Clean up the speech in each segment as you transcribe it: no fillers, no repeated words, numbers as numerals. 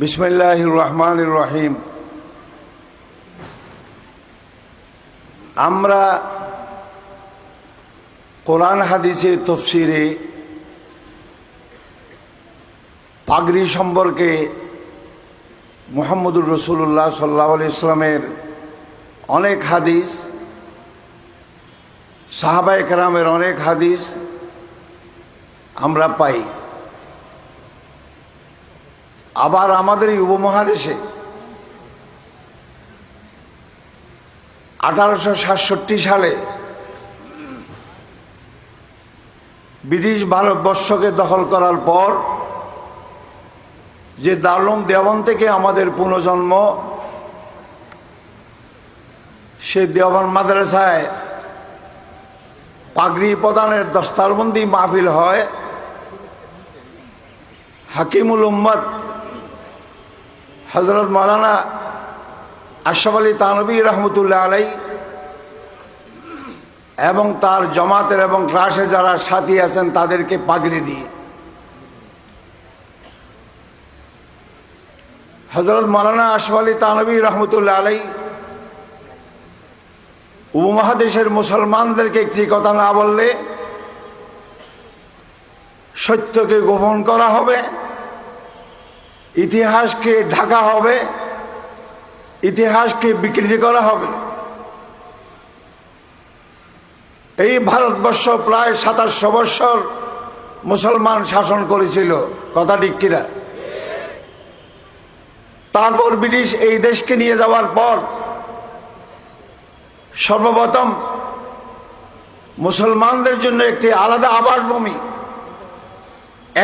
বিসমিল্লাহির রহমানির রহিম। আমরা কোরআন হাদিসে তফসিরে পাগড়ি সম্পর্কে মুহাম্মদুর রাসূলুল্লাহ সাল্লাল্লাহু আলাইহি ওয়াসাল্লামের অনেক হাদিস, সাহাবায়ে কেরামের অনেক হাদিস আমরা পাই। আবার আমাদের এই উপমহাদেশে 1867 সালে ব্রিটিশ ভারতবর্ষকে দখল করার পর যে দারুল দেওবন্দ থেকে আমাদের পুনর্জন্ম, সে দেওবন্দ মাদ্রাসায় পাগড়ি প্রদানের দস্তারবন্দি মাহফিল হয়। হাকিমুল উম্মত হযরত মাওলানা আশরাফ আলী থানভী রহমতুল্লাহ আলাইহি এবং তার জামাতের এবং ক্লাসে যারা সাথী আছেন তাদেরকে পাগড়ি দিয়ে হযরত মাওলানা আশরাফ আলী থানভী রহমতুল্লাহ আলাইহি উপমহাদেশের মুসলমানদেরকে একটি কথা না বললে সত্যকে গোপন করা হবে, ইতিহাসকে ঢাকা হবে, ইতিহাসকে বিকৃতি করা হবে। এই ভারতবর্ষ প্রায় 2700 বৎসর মুসলমান শাসন করেছিল, কথা ঠিক কিনা? তারপর ব্রিটিশ এই দেশকে নিয়ে যাওয়ার পর সর্বপ্রথম মুসলমানদের জন্য একটি আলাদা আবাসভূমি,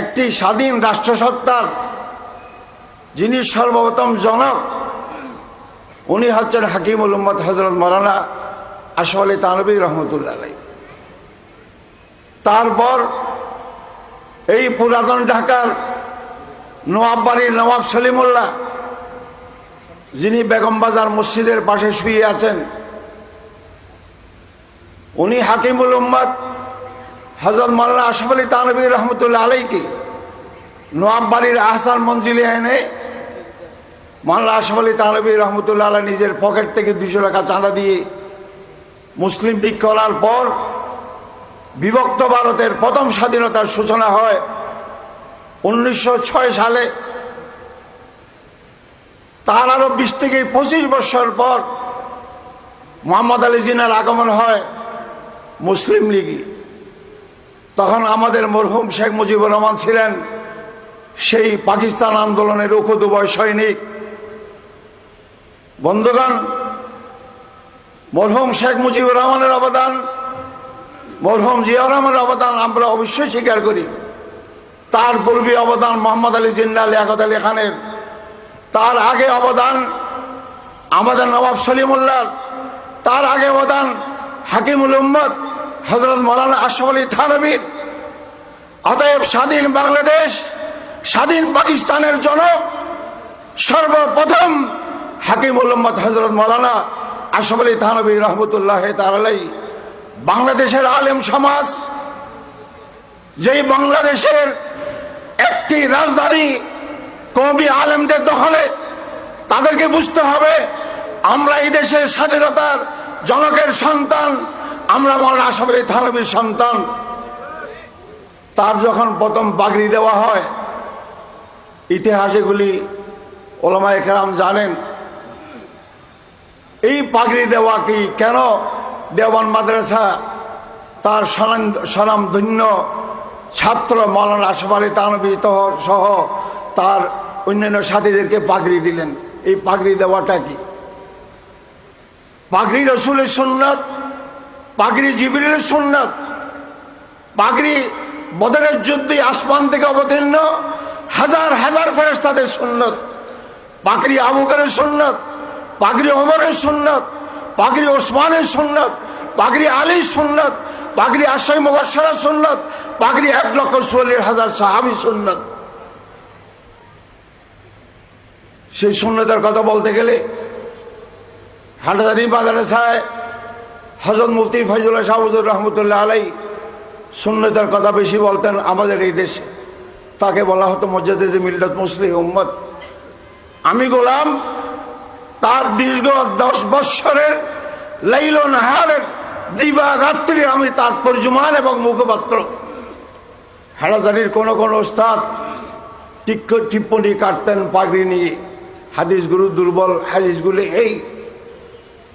একটি স্বাধীন রাষ্ট্রসত্তার যিনি সর্বপ্রথম জনক, উনি হচ্ছেন হাকিমুল উম্মত হযরত মাওলানা আশরাফ আলী থানভী রহমতুল্লাহ আলাইহি। তারপর এই পুরাতন ঢাকার নওয়াব বাড়ির নওয়াব সলিমুল্লাহ, যিনি বেগম বাজার মসজিদের পাশে শুয়ে আছেন, উনি হাকিমুল উম্মত হযরত মাওলানা আশরাফ আলী থানভী রহমতুল্লাহ আলাইহি নওয়াব বাড়ির আহসান মঞ্জিলে এনে মাওলানা আশরাফ আলী থানভী রহমতুল্লাহ আলাইহি নিজের পকেট থেকে 200 টাকা চাঁদা দিয়ে মুসলিম লীগ করার পর বিভক্ত ভারতের প্রথম স্বাধীনতার সূচনা হয় 1906 সালে। তার আরো 20 থেকে 25 বছর পর মোহাম্মদ আলী জিন্নাহর আগমন হয় মুসলিম লীগে। তখন আমাদের মরহুম শেখ মুজিবুর রহমান ছিলেন সেই পাকিস্তান আন্দোলনের উখুদুবয় সৈনিক। বন্ধুগণ, মরহুম শেখ মুজিবুর রহমানের অবদান, মরহুম জিয়াউর রহমানের অবদান আমরা অবশ্যই স্বীকার করি। তার পূর্বে অবদান মোহাম্মদ আলী জিন্নাহ, লিয়াকত আলী খানের। তার আগে অবদান আমাদের নওয়াব সলিমুল্লাহর। তার আগে অবদান হাকিমুল উম্মত হযরত মাওলানা আশরাফ আলী থানভীর। অতএব স্বাধীন বাংলাদেশ, স্বাধীন পাকিস্তানের জনক সর্বপ্রথম হাকিমুল উম্মত হযরত মাওলানা আশরাফ আলী থানভী রহমতুল্লাহ তাআলা আলাইহি। বাংলাদেশের আলেম সমাজ, যেই বাংলাদেশের একটি রাজধানী কওমি আলেমদের দখলে, তাদেরকে বুঝতে হবে আমরা এই দেশের স্বাধীনতার জনকের সন্তান, আমরা মাওলানা আশরাফ আলী থানভীর সন্তান। তার যখন প্রথম পাগড়ি দেওয়া হয়, ইতিহাস এগুলি ওলামায়ে কেরাম জানেন। এই পাগড়ি দেওয়া কি কেন দেওবন্দ মাদ্রাসা তার স্বনামধন্য ছাত্র মাওলানা আশরাফ আলী থানভী সহ তার অন্যান্য সাথীদেরকে পাগড়ি দিলেন? এই পাগড়ি দেওয়াটা কি? পাগড়ি রাসূলের সুন্নাত, পাগড়ি জিবরিলের সুন্নাত, পাগড়ি বদরের যুদ্ধে আসমান থেকে অবতীর্ণ হাজার হাজার ফেরেশতাদের সুন্নাত, পাগড়ি আবু বকরের সুন্নাত, পাগড়ি ওমরের সুন্নাত, পাগড়ি ওসমানের সুন্নাত, পাগড়ি আলীর সুন্নাত, পাগড়ি আশরায়ে মুবাশশারার সুন্নাত, পাগড়ি 1,44,000 সাহাবী সুন্নাত। সেই সুন্নতের কথা বলতে গেলে হাটহাজারী মাদ্রাসায় হযরত মুফতি ফয়জুল্লাহ শাহ হুজুর রহমতুল্লাহ আলাইহি সুন্নতের কথা বেশি বলতেন আমাদের এই দেশে। তাকে বলা হতো মুজাদ্দিদ মিল্লাত মুসলিহ উম্মত। আমি গোলাম তার দীর্ঘ 10 বৎসরের লাইল নাহারের দিবা রাত্রি আমি তার তর্জমান এবং মুখপাত্র। হাটাজারির কোন ওস্তাদ টিপ্পনি কাটতেন পাগড়ি নিয়ে, হাদিসগুলো দুর্বল, হাদিসগুলি এই।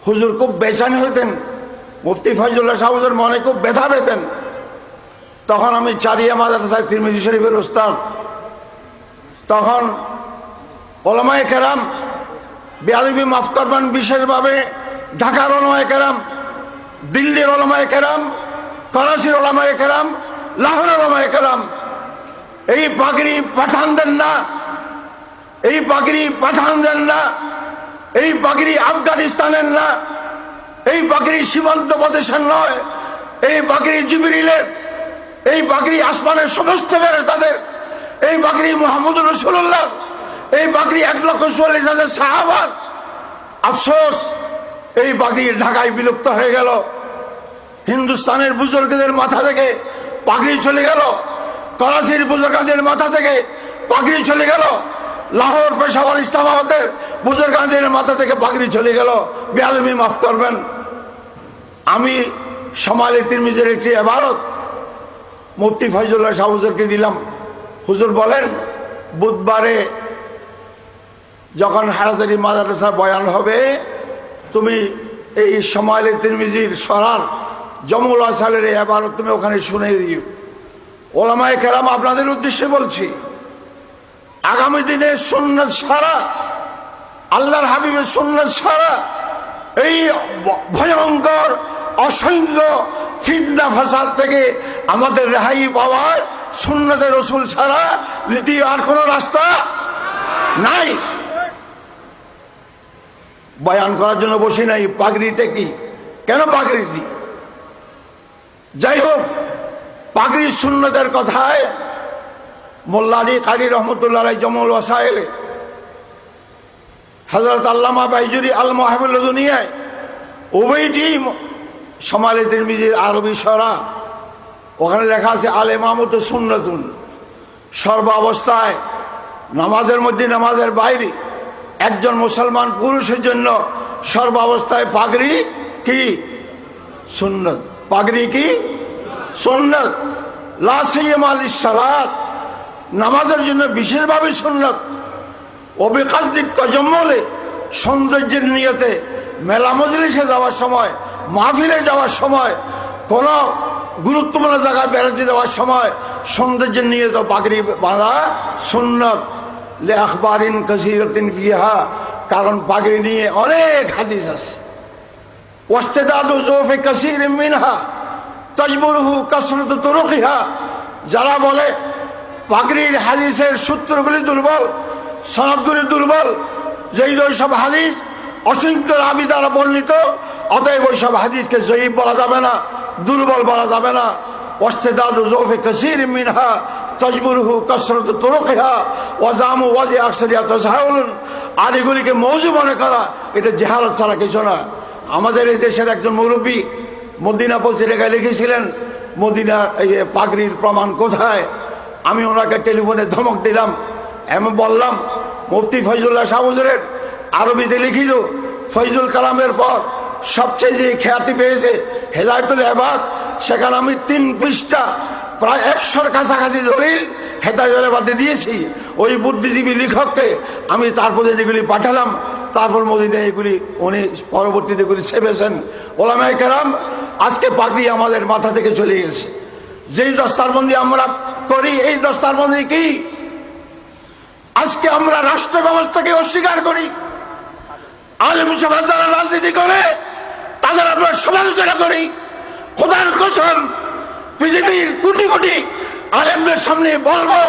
হুজুর খুব বেচানি হইতেন, মুফতি ফয়জুল্লাহ সাহেবের মনে খুব ব্যথা পেতেন। তখন আমি চারিয়া মাদ্রাসায় তিরমিজি শরীফের ওস্তাদ। তখন ওলামায়ে কেরাম, বেয়াদবি মাফ করবেন, বিশেষভাবে ঢাকার ওলামায়ে কেরাম, দিল্লির ওলামায়ে কেরাম, করাচির ওলামায়ে কেরাম, লাহোরের ওলামায়ে কেরাম এই পাগড়ি পাঠান দেন না, এই পাগড়ি পাঠান দেন না, এই পাগড়ি আফগানিস্তানের না, এই পাগড়ি সীমান্ত প্রদেশের নয়, এই পাগড়ি জিবরিলের, এই পাগড়ি আসমানের সমস্ত ফেরেশতাদের, এই পাগড়ি মুহাম্মদুর রাসূলুল্লাহ, এই পাগড়ি 1,44,000 সাহাবার। আফসোস এই পাগড়ি ঢাকায় বিলুপ্ত হয়ে গেল। হিন্দুস্তানের বুজুর্গদের মাথা থেকে পাগড়ি চলে গেল, করাচির বুজুর্গদের মাথা থেকে পাগড়ি চলে গেল, লাহোর, পেশাওয়ার, ইসলামাবাদের বুজুর্গদের মাথা থেকে পাগড়ি চলে গেল। বেয়াদবি মাফ করবেন। আমি শামালে তিরমিজির একটি ইবারত মুফতি ফয়জুল্লাহ শাহ হুজুরকে দিলাম। হুজুর বলেন, বুধবারে যখন হাটাজারি মাদ্রাসা বয়ান হবে, তুমি এই শামালে তিরমিজির সরার জমুল আসালের ইবারত তুমি ওখানে শুনে দিও। ওলামায়ে কেরাম, আপনাদের উদ্দেশ্যে বলছি, আগামী দিনে সুন্নাত ছাড়া, আল্লাহর হাবিবের সুন্নাত ছাড়া এই ভয়ঙ্কর অসংখ্য ফিতনা ফাসাদ থেকে আমাদের রেহাই পাওয়ার সুন্নাতে রাসূল ছাড়া দ্বিতীয় আর কোনো রাস্তা নাই। বয়ান করার জন্য বসে নাই। পাগড়িতে কি, কেন পাগড়ি দিই? যাই হোক, পাগড়ি সুন্নতের কথায় মোল্লা আলী কারি রহমতুল্লাহ আলাইহি জমুল ওয়াসাইলে হযরত আল্লামা বাইজুরি আল মুহাবিবুল দুনিয়ায় উভয়টি শামালে তিরমিজির আরবি সরা, ওখানে লেখা আছে আল ইমামতু সুন্নাতুন। সর্ব অবস্থায়, নামাজের মধ্যে, নামাজের বাইরে, একজন মুসলমান পুরুষের জন্য সর্ব অবস্থায় পাগড়ি কি সুন্নাত। পাগড়ি কি সুন্নাত। লা সিয়ামা লিস-সালাত, নামাজের জন্য বিশেষভাবে সুন্নাত। অবিকাসদিক তাজাম্মুলে, সৌন্দর্যের নিয়তে মেলা মজলিসে যাওয়ার সময়, মাহফিলে যাওয়ার সময়, কোন গুরুত্বপূর্ণ জায়গায় বেড়াতে যাওয়ার সময় সৌন্দর্যের নিয়ত পাগড়ি বাঁধা সুন্নাত। লে আখবারিন কাসীরাতিন ফিহা, কারণ পাগড়ি নিয়ে অনেক হাদিস আছে। ওয়াস্তিদাদু যুফি কাসীরিন মিনহা তাজবুরুহু কাসরাতু তুরুকিহা, যারা বলে পাগড়ির হাদিসের সূত্রগুলি দুর্বল, সনদগুলি দুর্বল, যেই সব হাদিস অসংখ্য রাবী দ্বারা বর্ণিত, অতএব ওই সব হাদিসকে জয়ীফ বলা যাবে না, দুর্বল বলা যাবে না। ওয়াস্তিদাদু যুফি কাসীরিন মিনহা তাজবুরুহু কাসরাতু তুরুকিহা ওয়া জামু ওয়াজি আকসারিয়া তাসাহুলুন, আর এগুলিকে মৌজু মনে করা এটা জাহালত ছাড়া কিছু না। আমাদের এই দেশের একজন মুরব্বী মদিনা পত্রিকায় লিখেছিলেন, মদিনা এই পাগড়ির প্রমাণ কোথায়? আমি ওনাকে টেলিফোনে ধমক দিলাম, এমন বললাম, মুফতি ফয়জুল্লাহ শাহ হুজুরের আরবিতে লিখিত ফয়জুল কালামের পর সবচেয়ে যে খ্যাতি পেয়েছে হেদায়েতুল ইবাদ, সেখানে আমি 3 পৃষ্ঠা প্রায় 100-র কাছাকাছি দলিল হেদায়েতুল ইবাদে দিয়েছি। ওই বুদ্ধিজীবী লেখককে আমি তারপর এগুলি পাঠালাম, তারপর মদিনায় এগুলি উনি পরবর্তীতে এগুলি ছেপেছেন। ওলামায়ে কেরাম, আজকে পাগড়ি আমাদের মাথা থেকে চলে গেছে। যেই দস্তারবন্দি আমরা করি, এই দস্তারবন্দি কি? আজকে আমরা রাষ্ট্র ব্যবস্থাকে অস্বীকার করি। আলেম সমাজ যারা রাজনীতি করে তাদের আমরা সমালোচনা করি। খোদার কসম, পৃথিবীর কোটি কোটি আলেমদের সামনে বলবো,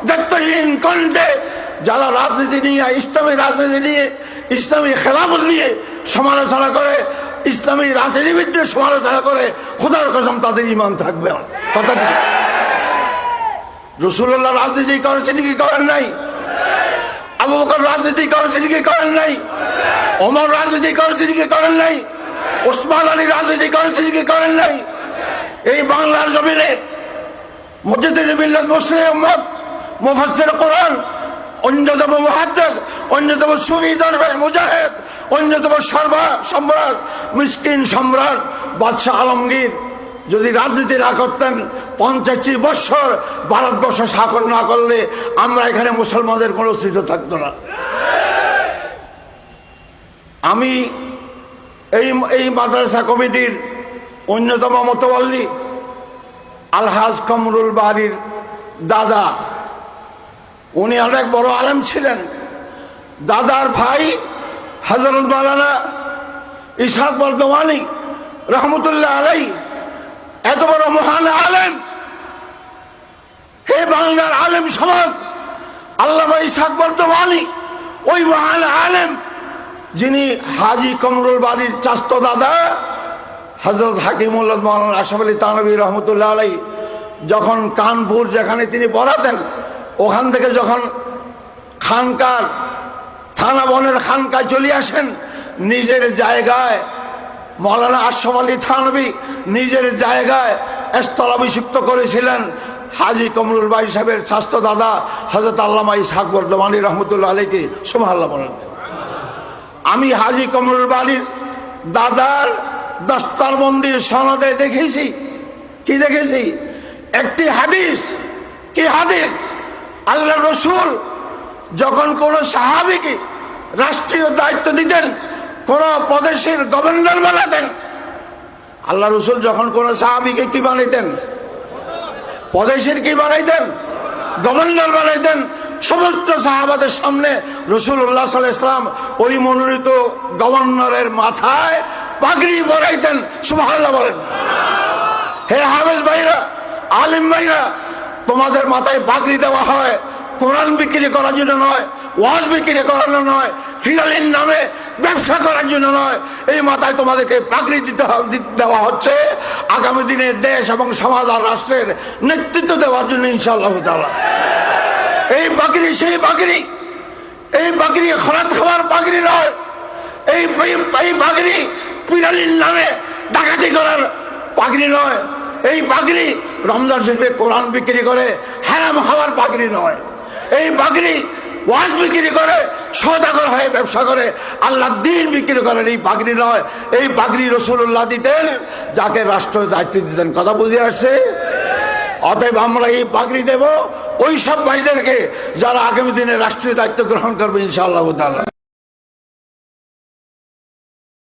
দায়িত্বহীন কণ্ঠে যারা রাজনীতি নিয়ে, ইসলামী রাজনীতি নিয়ে, ইসলামী খেলাফত নিয়ে সমালোচনা করে, ইসলামী রাজনীতিবিদদের সমালোচনা করে, খোদার কসম তাদের ঈমান থাকবে। কথা ঠিক। রাসূলুল্লাহ রাজনীতি করেছেন কি করেন নাই? আবু বকর রাজনীতি করেছেন কি করেন নাই? ওমর রাজনীতি করেছেন কি করেন নাই? ওসমান আলী রাজনীতি করেছেন কি করেন নাই? এই বাংলার জমিনে মুজাদ্দিদ মিল্লাত মুসলিম উম্মত, মুফাসসির কোরআন অন্যতম মুহাদ্দিস, অন্যতম সুফি দরবেশ মুজাহিদ, অন্যতম সম্রাট, মিসকিন সম্রাট বাদশাহ আলমগীর যদি রাজনীতি না করতেন, 85 বছর ভারতবর্ষ শাসন না করলে আমরা এখানে মুসলমানদের কোনো অস্তিত্ব থাকতো না। আমি এই মাদ্রাসা কমিটির অন্যতম মুতাওয়াল্লি আলহাজ কামরুল বাড়ির দাদা, উনি অনেক বড় আলেম ছিলেন। দাদার ভাই হযরত মাওলানা ইসহাক বর্ধমানী রহমতুল্লাহ আলাইহি এত বড় মহান আলেম। হে বাংলার আলেম সমাজ, আল্লামা ইসহাক বর্ধমানী ওই মহান আলেম যিনি হাজী কামরুল বাড়ির চাস্ত দাদা হযরত হাকিমুল্লাহ মাওলানা আশরাফ আলী থানভী রহমতুল্লাহ আলাইহি যখন কানপুর যেখানে তিনি পড়াতেন, ওখান থেকে যখন খানকার থানা বনের খানকায় চলে আসেন, নিজের জায়গায় মাওলানা আশরাফ আলী থানভী নিজের জায়গায় স্থলাভিষিক্ত করেছিলেন হাজী কামরুল বাড়ি সাহেবের স্বাস্থ্য দাদা হযরত আল্লামা ইসহাক বর্ধমানী রহমতুল্লাহ আলাইহি। সুবহানাল্লাহ বলেন। আমি হাজী কামরুল বাড়ির দাদার দস্তারবন্দির সনদে দেখেছি, কি দেখেছি? একটি হাদিস। কি হাদিস? আল্লাহ রসুল যখন কোন সাহাবীকে রাষ্ট্রীয় দায়িত্ব দিতেন, কোন প্রদেশের গভর্নর বানাতেন, আল্লাহ রসুল যখন কোন সাহাবীকে কি বানাইতেন? প্রদেশের কি বানাইতেন? গভর্নর বানাইতেন। সমস্ত সাহাবাদের সামনে রাসূলুল্লাহ সাল্লাল্লাহু আলাইহি ওয়াসাল্লাম ওই মনোনীত গভর্নরের মাথায় পাগড়ি পরাইতেন। সুবহানাল্লাহ বলেন। হে হাফেজ ভাইরা, আলিম ভাইরা, তোমাদের মাথায় পাগড়ি দেওয়া হয় কোরআন বিক্রি করার জন্য নয়, ওয়াজ বিক্রি করার নয়, ফিরালির নামে ব্যবসা করার জন্য নয়। এই মাথায় তোমাদেরকে পাগড়ি দেওয়া হচ্ছে আগামী দিনে দেশ এবং সমাজ আর রাষ্ট্রের নেতৃত্ব দেওয়ার জন্য ইনশাআল্লাহ তাআলা। এই পাগড়ি সেই পাগড়ি, এই পাগড়ি খরাত খাওয়ার পাগড়ি নয়। এই পাগড়ি ফিরালির নামে ডাকাতি করার পাগড়ি নয়। এই পাগড়ি রমজান শরীফে কোরআন বিক্রি করে হারাম খাওয়ার পাগড়ি নয়। এই পাগড়ি ওয়াজ বিক্রি করে, সওদাগর হয়ে ব্যবসা করে আল্লাহর দ্বীন বিক্রি করেন, এই পাগড়ি নয়। এই পাগড়ি রাসূলুল্লাহ দিতেন যাকে রাষ্ট্রের দায়িত্ব দিতেন। কথা বুঝে আসছে? অতএব আমরা এই পাগড়ি দেব ওই সব ভাইদেরকে যারা আগামী দিনে রাষ্ট্রীয় দায়িত্ব গ্রহণ করবে ইনশাআল্লাহ তাআলা।